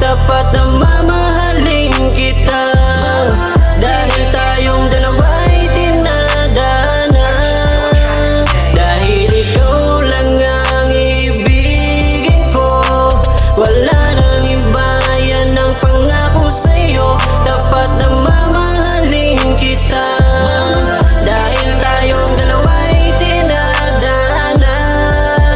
tapat na mamahalin kita. Dahil tayong dalawa'y tinadhana, dahil ikaw lang ang ibigin ko. Wala nang iba, yan ang pangako sa'yo, tapat na mamahalin kita. Dahil tayong dalawa'y tinadhana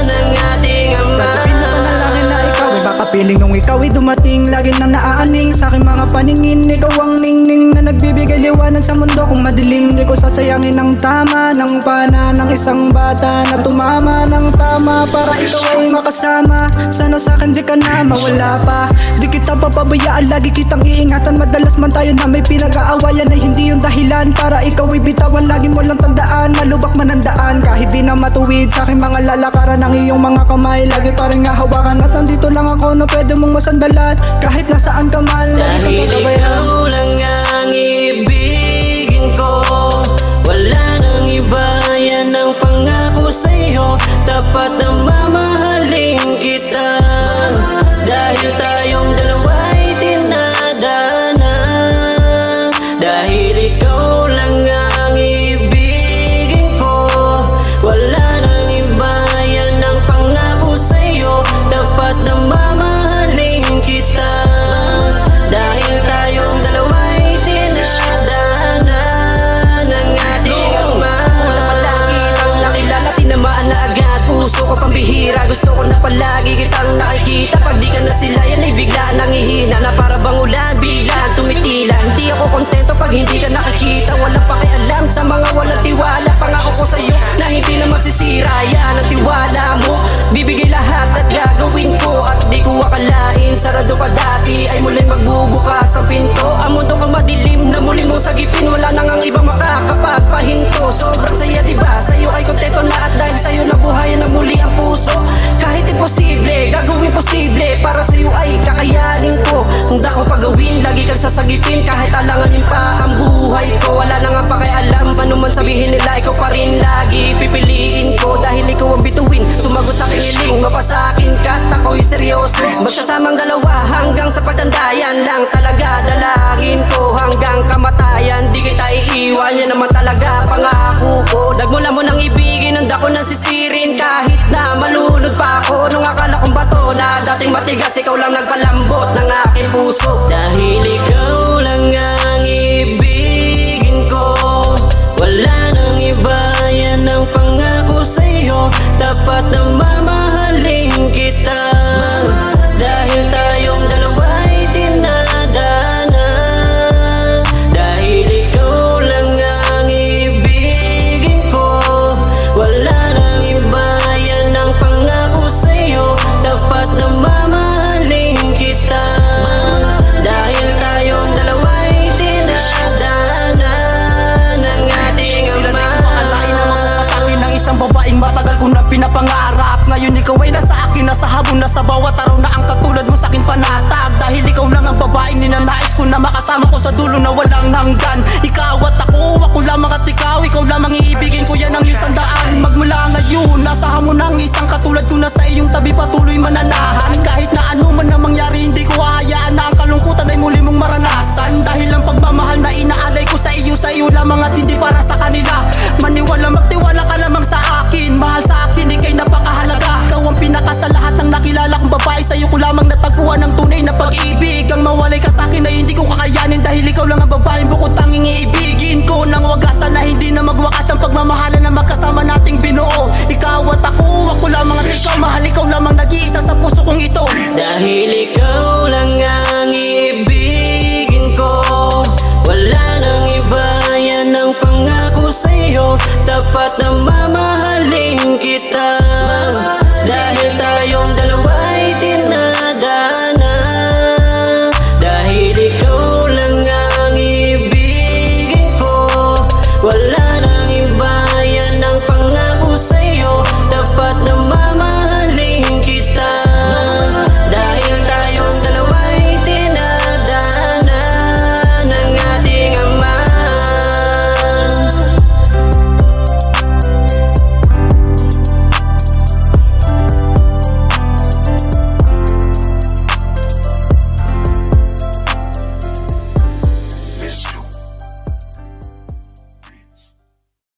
ng ating Ama. Pinanalangin na ikaw ay makapiling nung ikaw ay dumating. Lagi nang naaaning sa aking mga paningin. Ikaw ang ningning na nagbibigay liwanag sa mundo kung madilim. Di ko sasayangin ang tama ng pana ng isang bata na tumama ng tama para ikaw ay makasama. Sana sa akin di ka na mawala pa, di kita papabayaan, lagi kitang iingatan. Madalas man tayo na may pinag-aawayan ay hindi yung dahilan para ikaw ay bitawan. Lagi mo lang tandaan, malubak man ang daan. Kahit di na matuwid sa aking mga lalakaran ng iyong mga kamay, lagi pa rin hahawakan. At nandito lang ako na pwede mong masandalan kahit nasaan ka man. Dahil ikaw lang ang ibigin ko, wala nang iba, yan ang pangako sa'yo, tapat na mamahalin kita. Dahil tayong dalawa'y tinadhana, dahil ikaw lang ang ibigin ko, wala nang iba, yan ang pangako sa'yo, tapat na mamahalin kita. Dahil tayong dalawa'y tinadhana ng ating Ama. Malapit ang nakilala, tinamaan na agad puso ko pambihira. Gusto ko na palagi kitang nakikita. Pag di ka na sila, yan ay bigla nang ihina na para bang ulan, biglang tumitila. Hindi ako kontento pag hindi ka nakikita. Walang pakialam sa mga walang tiwala. Pangako ko sa'yo na hindi na masisira yan ang tiwala mo. Bibigay lahat at gagawin ko, at di ko akalain sarado pa dati ay muli magbubukas ang pinto. Ang mundo kang madilim na muli mong sagipin, wala nang ang ibang makakapagpahinto. Sobrang saya diba, sa'yo ay kontento na, at dahil sa'yo nabuhayan na muli ang puso. Kahit imposible, gagawin posible, para sa'yo ay kakayanin ko. Handa ko pagawin, lagi kang sasagipin, kahit alanganin pa ang buhay ko. Wala nang ang pakialam, ano man sabihin nila, ikaw pa rin lagi pipiliin ko. Dahil ikaw ang bituin, sumagot sa aking hiling, mapasakin ka at ako'y seryoso. Magsasamang dalawa hanggang sa pagtandayan lang talaga, dalangin ko hanggang kamatayan. Di kita iiwan, yan naman talaga pangako ko. Nagmula mo nang ibigin, handa ko nang sisirin, kahit na malunod pa ako. Nung akala kong bato na dating matigas, ikaw lang nagpalambot ng aking puso. Dahil ikaw lang ang ibigin ko, wala nang iba, yan ang pangako sa'yo, tapat na mamahalin kita. Dahil tayong dalawa'y tinadhana, dahil ikaw lang ang ibigin ko, wala nang iba, yan ang pangako sa'yo, tapat na mamahalin kita. Dahil tayong dalawa'y tinadhana ng ating Ama. Akalain na magpapasakin ng isang babaeng matagal ko na pinapangarap. Ngayon ikaw ay nasa akin, nasa habon na sa bawat araw na ang katulad mo sa akin panatag. Dahil ikaw lang ang babaeng ninanais ko na makasama ko sa dulo na walang hanggan. Ikaw at ako lamang at ikaw lamang iibigin ko, yan ang iyong tandaan. Magmula ngayon, nasa hamon ng isang katulad ko na sa iyong tabi patuloy mananahan. Kahit na ano man ang mangyari, hindi ko hahayaan na ang kalungkutan ay muli mong maranasan. Dahil ang pagmamahal na inaalay ko sa iyo lamang at hindi para sa kanila. Maniwala, magtiwala ka lamang sa akin, mahal sa akin, ikay napakahalaga. Ikaw ang pinaka sa lahat ng nakilala kong babae, sa iyo ko lamang natagpuan ng tunay na pag-ibig. Ang mawalay ka sa akin ay hindi ko kakayanin, dahil ikaw lang ang babaeng bukod tanging iibigin ko nang wagasan na hindi na magwakas ang pagmamahalan na magkasama nating binuo. Ikaw at ako lamang at ikaw, mahal, ikaw lamang nag-iisa sa puso kong ito. Dahil ikaw lang ang ibigin ko, wala nang iba, yan ang pangako sa'yo, tapat na mamahalin kita. Dahil tayong dalawa'y tinadhana, dahil ikaw lang ang ibigin ko, wala